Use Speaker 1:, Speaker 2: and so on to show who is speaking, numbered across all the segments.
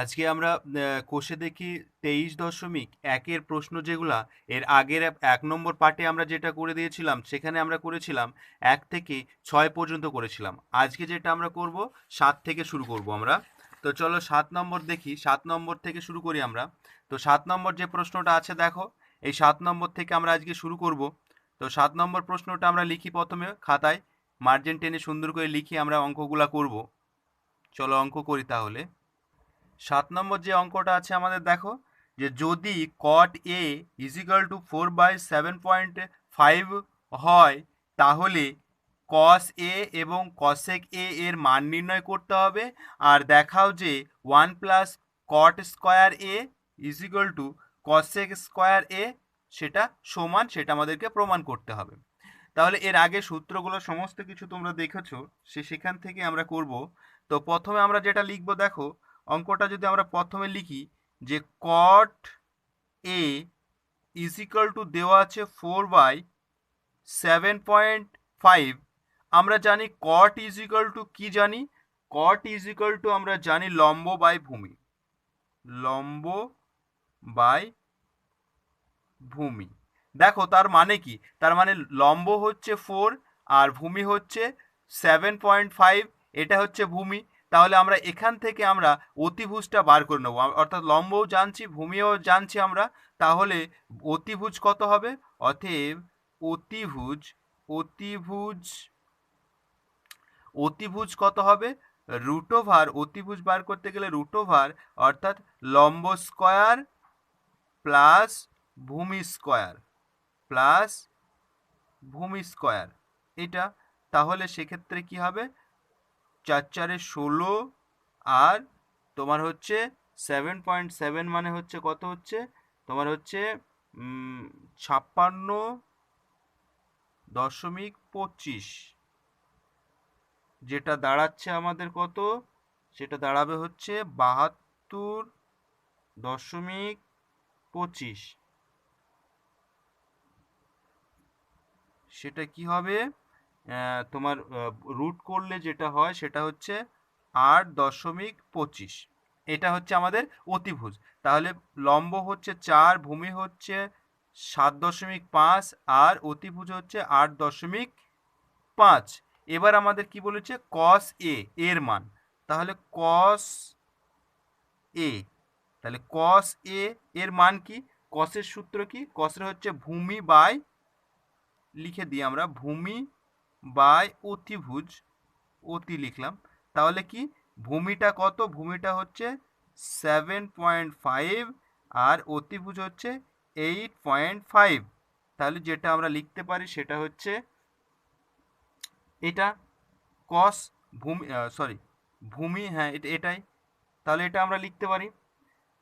Speaker 1: আজকে আমরা কোষে দেখি 23.1 প্রশ্ন যেগুলা এর আগের 1 নম্বর পার্টে আমরা যেটা করে দিয়েছিলাম সেখানে আমরা করেছিলাম 1 থেকে 6 পর্যন্ত করেছিলাম। আজকে যেটা আমরা করব 7 থেকে শুরু করব আমরা। তো চলো 7 নম্বর দেখি, 7 নম্বর থেকে শুরু করি আমরা। তো 7 নম্বর যে প্রশ্নটা আছে দেখো, এই 7 নম্বর থেকে আমরা আজকে শুরু করব। তো 7 নম্বর প্রশ্নটা আমরা লিখি প্রথমে খাতায়, মার্জিন টেনে সুন্দর করে লিখি আমরা অঙ্কগুলা করব। চলো অঙ্ক করি তাহলে। 7 নম্বর যে অঙ্কটা আছে আমাদের দেখো, যে যদি কট এ ইজিক্যাল টু 4/7.5 হয়, তাহলে কস এ এবং কসেক এ এর মান নির্ণয় করতে হবে। আর দেখাও যে 1 + কট স্কোয়ার এ ইজিক্যাল টু কসেক স্কোয়ার এ সেটা সমান, সেটা আমাদেরকে প্রমাণ করতে হবে। তাহলে এর আগে সূত্রগুলো সমস্ত কিছু তোমরা দেখেছো, সেখান থেকে আমরা করব। তো প্রথমে আমরা যেটা লিখবো দেখো, অঙ্কটা যদি আমরা প্রথমে লিখি যে কট এ ইজিক্যাল টু দেওয়া আছে 4/7.5। আমরা জানি কট ইজিক্যাল টু কি জানি, কট ইজিক্যাল টু আমরা জানি লম্ব বাই ভূমি, লম্ব বাই ভূমি। দেখো তার মানে কি, তার মানে লম্ব হচ্ছে 4 আর ভূমি হচ্ছে 7.5, এটা হচ্ছে ভূমি। তাহলে আমরা এখান থেকে আমরা অতিভুজটা বার করে নেবো, অর্থাৎ লম্বও জানছি ভূমিও জানছি আমরা। তাহলে অতিভুজ কত হবে, অতএব অতিভুজ অতিভুজ অতিভুজ কত হবে, রুট ওভার, অতিভুজ বার করতে গেলে রুট ওভার, অর্থাৎ লম্ব স্কয়ার প্লাস ভূমি স্কয়ার প্লাস ভূমি স্কয়ার এটা। তাহলে সেক্ষেত্রে কি হবে, 4×4 = 16, আর তোমার হচ্ছে 7.7 মানে হচ্ছে কত হচ্ছে, তোমার হচ্ছে 56.25, যেটা দাঁড়াচ্ছে আমাদের কত, সেটা দাঁড়াবে হচ্ছে 72.25। সেটা কি হবে, তোমার রুট করলে যেটা হয় সেটা হচ্ছে 8.25। এটা হচ্ছে আমাদের অতিভুজ। তাহলে লম্ব হচ্ছে 4, ভূমি হচ্ছে 7.5 আর অতিভুজ হচ্ছে 8.5। এবার আমাদের কি বলেছে, কস এ এর মান। তাহলে কস এ, তাহলে কস এ এর মান কি, কসের সূত্র কি, কসের হচ্ছে ভূমি বাই, লিখে দিই আমরা ভূমি বাই অতিভুজ, অতি লিখলাম। তাহলে কি, ভূমিটা কত, ভূমিটা হচ্ছে 7.5 আর অতিভুজ হচ্ছে 8.5। তাহলে যেটা আমরা লিখতে পারি সেটা হচ্ছে এটা কস ভূমি, সরি ভূমি, হ্যাঁ এটাই। তাহলে এটা আমরা লিখতে পারি।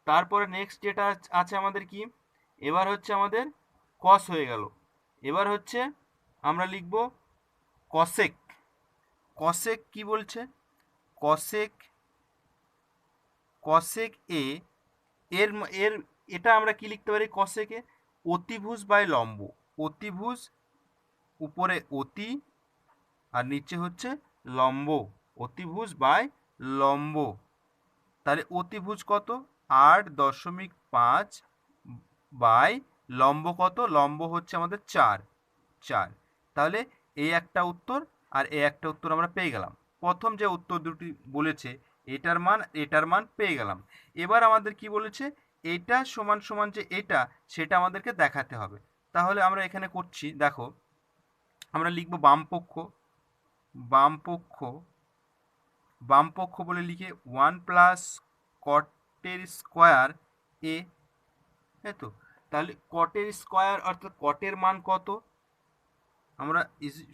Speaker 1: তারপরে নেক্সট যেটা আছে আমাদের কি, এবার হচ্ছে আমাদের কস হয়ে গেল। এবার হচ্ছে আমরা লিখব কসেক। কসেক কি বলছে, কসেক, কসেক এ এর এর এটা আমরা কি লিখতে পারি, কসেকে অতিভুজ বাই লম্ব, অতিভুজ উপরে অতি আর নিচে হচ্ছে লম্ব, অতিভুজ বাই লম্ব। তাহলে অতিভুজ কত, 8.5 বাই লম্ব কত, লম্ব হচ্ছে আমাদের 4। তাহলে এই একটা উত্তর আর এই একটা উত্তর আমরা পেয়ে গেলাম। প্রথম যে উত্তর দুটি বলেছে, এটার মান পেয়ে গেলাম। এবার আমাদের কি বলেছে, এটা সমান সমান যে এটা, সেটা আমাদেরকে দেখাতে হবে। তাহলে আমরা এখানে করছি দেখো, আমরা লিখব বামপক্ষ, বামপক্ষ, বামপক্ষ বলে লিখে 1 + কটের স্কোয়ার এ, তাই তো। তাহলে কটের স্কোয়ার অর্থাৎ কটের মান কত, আমরা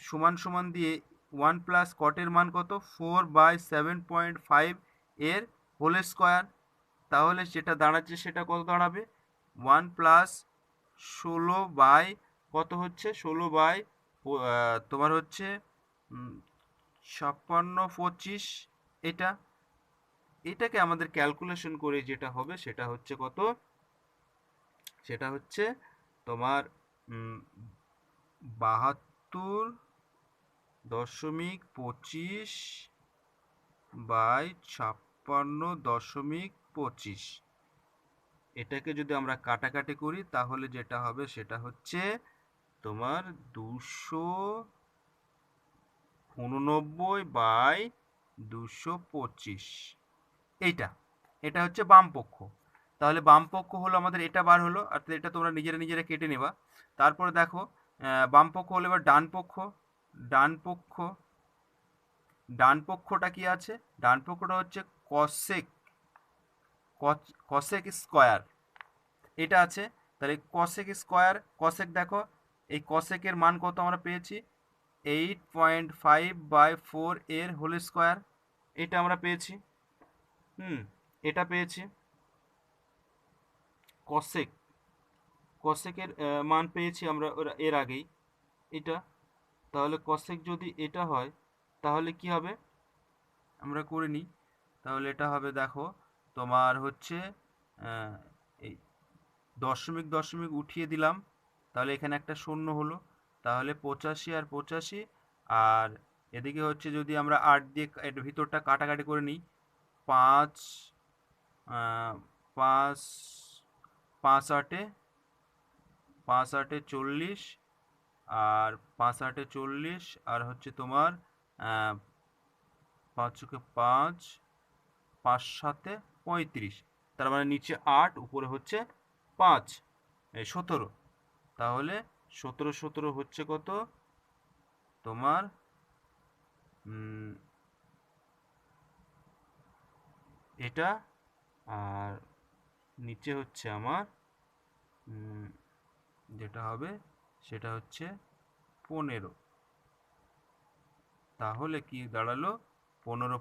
Speaker 1: সমান সমান দিয়ে 1 + কটের মান কত, 4/7.5 এর হোল স্কোয়ার। তাহলে যেটা দাঁড়াচ্ছে সেটা কত দাঁড়াবে, 1 + 16 কত হচ্ছে, 16 তোমার হচ্ছে 56.25। এটা, এটাকে আমাদের ক্যালকুলেশন করে যেটা হবে সেটা হচ্ছে কত, সেটা হচ্ছে তোমার 72.25 বাই 53.25। এটাকে যদি আমরা কাটাকাটি করি তাহলে যেটা হবে সেটা হচ্ছে তোমার 289/225। এইটা এটা হচ্ছে বাম পক্ষ। তাহলে বাম পক্ষ হলো আমাদের, এটা বার হলো, আর এটা তোমরা নিজেরা নিজেরা কেটে নেবা। তারপরে দেখো বাম পক্ষ হলো এবার ডান পক্ষ। ডান পক্ষ, ডান পক্ষটা কি আছে? ডান পক্ষটা হচ্ছে কসেক, কসেক স্কয়ার, এটা আছে। তাহলে কসেক স্কয়ার, কসেক দেখো এই কসেকের মান কত আমরা পেয়েছি? 8.5/4 এর হোল স্কয়ার, এটা আমরা পেয়েছি। এটা পেয়েছি কসেক, কসেকের মান পেয়েছি আমরা এর আগেই এটা। তাহলে কসেক যদি এটা হয় তাহলে কি হবে আমরা করে নিই। তাহলে এটা হবে দেখো তোমার হচ্ছে এই দশমিক দশমিক উঠিয়ে দিলাম, তাহলে এখানে একটা শূন্য হলো। তাহলে 85 আর 85, আর এদিকে হচ্ছে যদি আমরা 8 দিয়ে এর ভিতরটা কাটাকাটি করে নিই, 5 5 5 আটে 40, আর 5 8 40, আর হচ্ছে তোমার 5 5 7 35। তার মানে নিচে 8, উপরে হচ্ছে 5, 17। তাহলে 17 হচ্ছে কত তোমার এটা, আর নিচে হচ্ছে আমার যেটা হবে সেটা হচ্ছে 15। তাহলে কি দাঁড়ালো? 15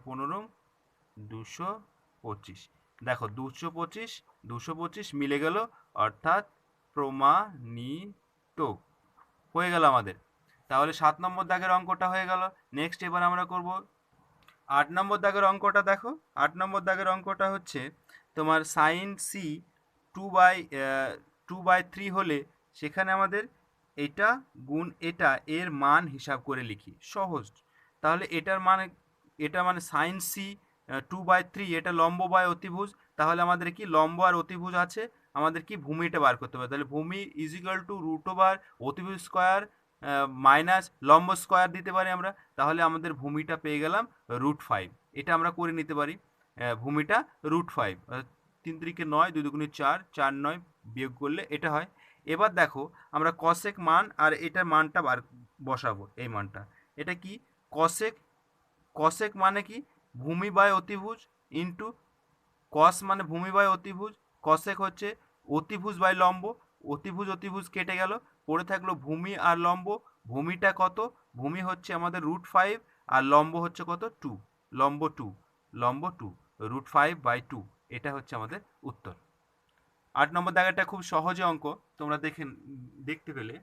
Speaker 1: 225। দেখো 225 মিলে গেল, অর্থাৎ প্রমাণিত হয়ে গেল আমাদের। তাহলে 7 নম্বর দাগের অঙ্কটা হয়ে গেল। নেক্সট এবার আমরা করব 8 নম্বর দাগের অঙ্কটা। দেখো 8 নম্বর দাগের অঙ্কটা হচ্ছে তোমার সাইন সি 2/3 হলে সেখানে আমাদের এটা গুণ এটা এর মান হিসাব করে লিখি। সহজ। তাহলে এটা মানে সাইন সি 2/3, এটা লম্ব বাই অতিভুজ। তাহলে আমাদের কি লম্ব আর অতিভুজ আছে, আমাদের কি ভূমিটা বার করতে হবে। তাহলে ভূমি ইজ ইকুয়াল টু √ওভার অতিভুজ স্কোয়ার মাইনাস লম্ব স্কোয়ার দিতে পারি আমরা। তাহলে আমাদের ভূমিটা পেয়ে গেলাম √5। এটা আমরা করে নিতে পারি, ভূমিটা √5। 3 3 9, 2 2 4, 4 9 বিয়োগ করলে এটা হয়। এবার দেখো আমরা কসেক মান আর এটার মানটা বসাবো। এই মানটা এটা কি? কসেক, কসেক মানে কি? ভূমি বাই অতিভুজ ইন্টু কস মানে ভূমি বাই অতিভুজ, কসেক হচ্ছে অতিভুজ বাই লম্ব। অতিভুজ অতিভুজ কেটে গেল, পড়ে থাকলো ভূমি আর লম্ব। ভূমিটা কত? ভূমি হচ্ছে আমাদের √5, আর লম্ব হচ্ছে কত? 2, লম্ব 2, লম্ব 2, √5/2। এটা হচ্ছে আমাদের উত্তর। 8 নম্বর দাগেরটা খুব সহজে অঙ্ক, তোমরা দেখতে পেলে।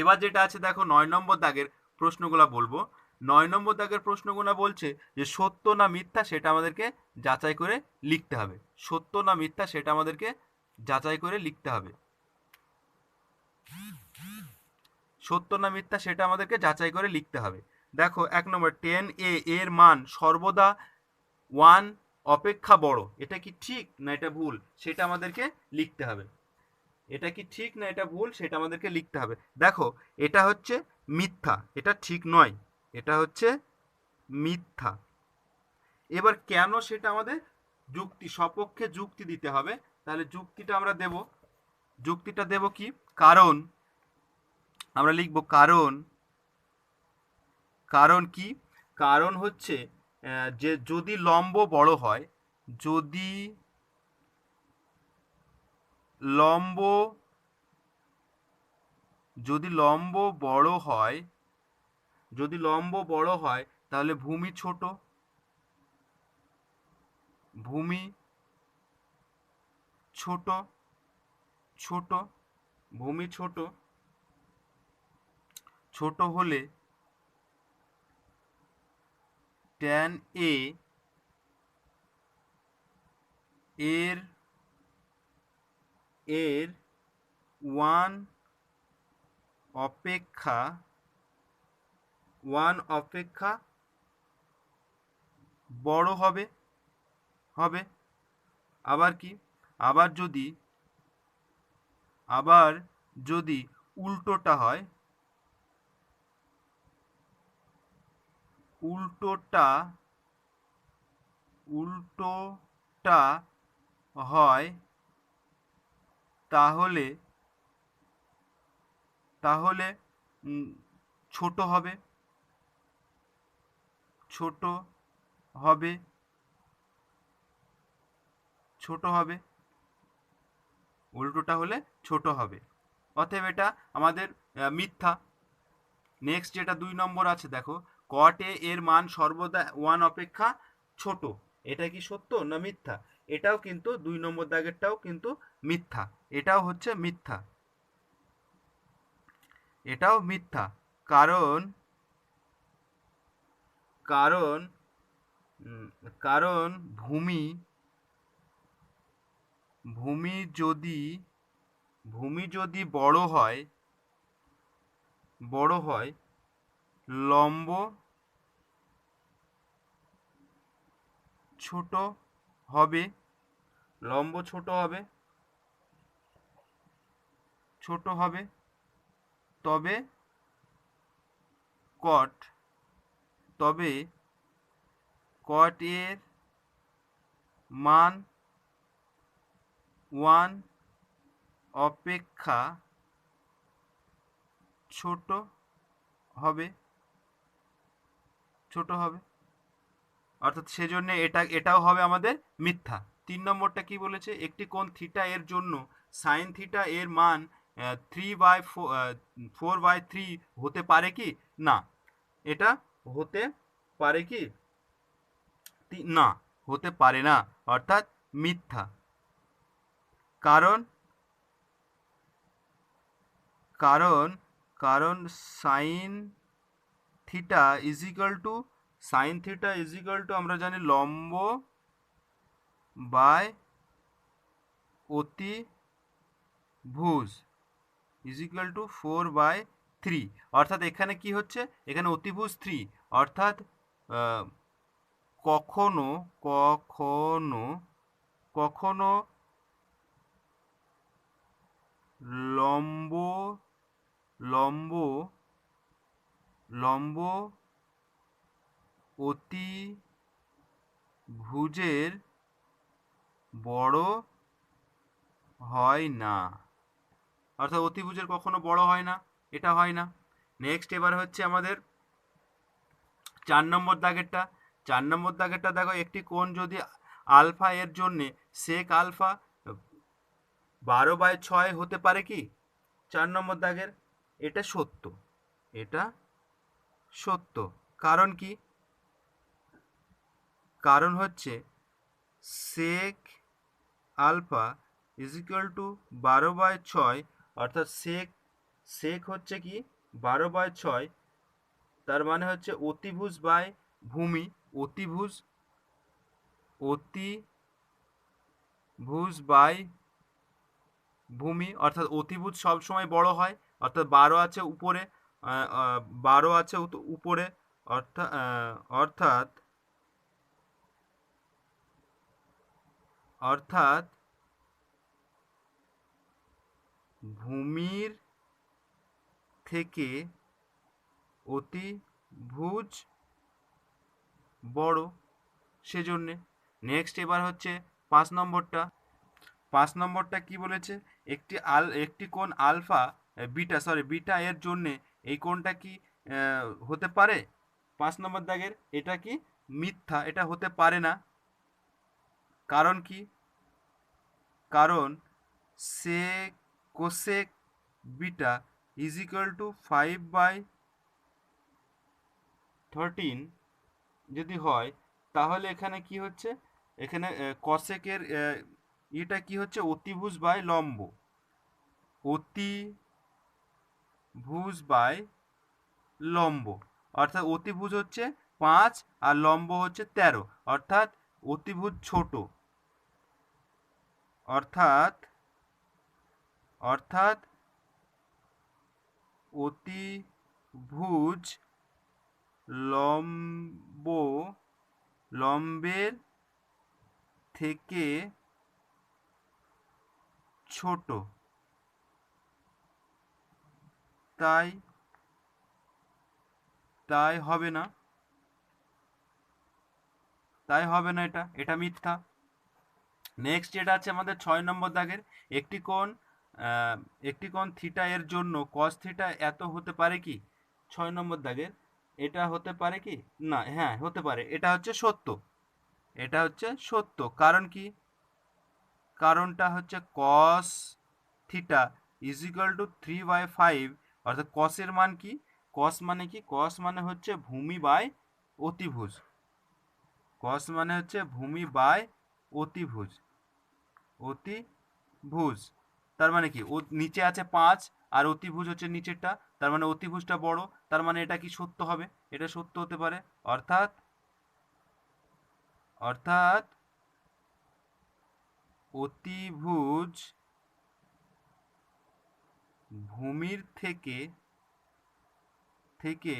Speaker 1: এবার যেটা আছে দেখো 9 নম্বর দাগের প্রশ্নগুলা বলবো। 9 নম্বর দাগের প্রশ্নগুলো বলছে যে সত্য না মিথ্যা সেটা আমাদেরকে যাচাই করে লিখতে হবে। সত্য না মিথ্যা সেটা আমাদেরকে যাচাই করে লিখতে হবে। সত্য না মিথ্যা সেটা আমাদেরকে যাচাই করে লিখতে হবে। দেখো 1 নম্বর 10a এর মান সর্বদা 1 অপেক্ষা বড়। এটা কি ঠিক না এটা ভুল সেটা আমাদেরকে লিখতে হবে। এটা কি ঠিক না এটা ভুল সেটা আমাদেরকে লিখতে হবে। দেখো এটা হচ্ছে মিথ্যা, এটা ঠিক নয়, এটা হচ্ছে মিথ্যা। এবার কেন সেটা আমাদের যুক্তি, সপক্ষে যুক্তি দিতে হবে। তাহলে যুক্তিটা আমরা দেব। যুক্তিটা দেব কি? কারণ আমরা লিখব কারণ। কারণ কি? কারণ হচ্ছে যে যদি লম্ব বড় হয়, যদি লম্ব যদি লম্ব বড় হয়, যদি লম্ব বড় হয় তাহলে ভূমি ছোট, ভূমি ছোট, ছোট, ভূমি ছোট, ছোট হলে tan a এর এর 1 অপেক্ষা বড় হবে। হবে। আবার কি, আবার যদি আবার যদি উল্টোটা হয়, উল্টোটা উল্টোটা হয়, তাহলে তাহলে উম, ছোট হবে, ছোট হবে, ছোট হবে, উল্টোটা হলে ছোট হবে। অতএব এটা আমাদের মিথ্যা। নেক্সট যেটা 2 নম্বর আছে দেখো, কট এ এর মান সর্বদা 1 অপেক্ষা ছোট। এটা কি সত্য না মিথ্যা? এটাও কিন্তু 2 নম্বর দাগেরটাও কিন্তু মিথ্যা। এটাও হচ্ছে মিথ্যা, এটাও মিথ্যা। কারণ কারণ উম, কারণ ভূমি ভূমি যদি ভূমি যদি বড় হয়, লম্ব ছোট হবে, লম্ব ছোট হবে, তবে কট তবে কট এর মান 1 অপেক্ষা ছোট হবে, ছোট হবে। অর্থাৎ সেজন্য এটাও হবে আমাদের মিথ্যা। 3 নম্বরটা কি বলেছে, একটি কোণ থিটা এর জন্য সাইন থিটা এর মান 4/3 হতে পারে কি না? এটা হতে পারে কি না, হতে পারে না, অর্থাৎ মিথ্যা। কারণ কারণ কারণ sine theta is equal two আমরা জানি লম্ব বাই অতিভুজ ইজ ইকাল টু 4/3। অর্থাৎ এখানে কি হচ্ছে, এখানে অতিভুজ 3, অর্থাৎ আহ, কখনো কখনো কখনো লম্ব লম্ব লম্ব অতিভুজের বড় হয় না, অর্থাৎ অতিভুজের কখনো বড় হয় না, এটা হয় না। নেক্সট এবার হচ্ছে আমাদের 4 নম্বর দাগেরটা। 4 নম্বর দাগেরটা দেখো, একটি কোণ যদি আলফা এর জন্যে সেক আলফা 12/6 হতে পারে কি? 4 নম্বর দাগের এটা সত্য, এটা সত্য। কারণ কি? কারণ হচ্ছে sec alpha is equal to 12/6, অর্থাৎ সেক সেক হচ্ছে কি 12/6, তার মানে হচ্ছে অতিভুজ বাই ভূমি, অতিভুজ অতিভুজ বাই ভূমি, অর্থাৎ অতিভুজ সবসময় বড় হয়, অর্থাৎ 12 আছে উপরে, 12 আছে উপরে, অর্থাৎ অর্থাৎ অর্থাৎ ভূমির থেকে অতিভুজ বড়, সেজন্যে। নেক্সট এবার হচ্ছে 5 নম্বরটা। 5 নম্বরটা কি বলেছে, একটি কোণ আলফা বিটা এর জন্যে এই কোণটা কি হতে পারে? 5 নম্বর দাগের এটা কি মিথ্যা, এটা হতে পারে না। কারণ কি? কারণ সে cosec beta is equal to 5/13 যদি হয়, তাহলে এখানে কি হচ্ছে, এখানে কসেকের এটা কি হচ্ছে, অতিভুজ বাই লম্ব, অতিভুজ বাই লম্ব, অর্থাৎ অতিভুজ হচ্ছে 5 আর লম্ব হচ্ছে 13, অর্থাৎ অতিভুজ ছোট, অর্থাৎ অর্থাৎ অতিভুজ লম্ব লম্বের থেকে ছোট, তাই তাই হবে না, এটা এটা মিথ্যা। নেক্সট যেটা আছে আমাদের 6 নম্বর দাগের, একটি কোণ আহ, একটি কোণ থিটা এর জন্য কস থিটা এত হতে পারে কি? 6 নম্বর দাগের, এটা হতে পারে কি? না, হ্যাঁ হতে পারে, এটা হচ্ছে সত্য, এটা হচ্ছে সত্য। কারণ কি? কারণটা হচ্ছে cos theta is equal to 3/5, অর্থাৎ কসের মান কি? কস মানে কি? কস মানে হচ্ছে ভূমি বাই অতিভুজ, কস মানে হচ্ছে ভূমি বাই অতিভুজ, অতিভুজ। তার মানে কি? ও নিচে আছে 5 আর অতিভুজ হচ্ছে নিচেরটা, তার মানে অতিভুজটা বড়, তার মানে এটা কি সত্য হবে? এটা সত্য হতে পারে। অর্থাৎ অর্থাৎ অতিভুজ ভূমির থেকে থেকে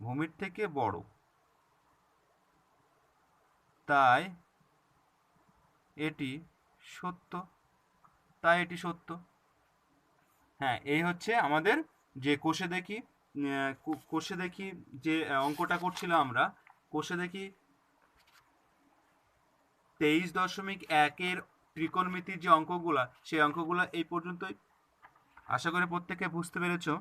Speaker 1: ভূমির থেকে বড়, তাই এটি সত্য, তাই এটি সত্য। হ্যাঁ, এই হচ্ছে আমাদের যে কোষে দেখি, কোষে দেখি যে অঙ্কটা করছিলাম আমরা, কোষে দেখি 23.1-এর ত্রিকোণমিতির যে অঙ্কগুলা, সেই অঙ্কগুলা এই পর্যন্তই। আশা করি প্রত্যেকে বুঝতে পেরেছো।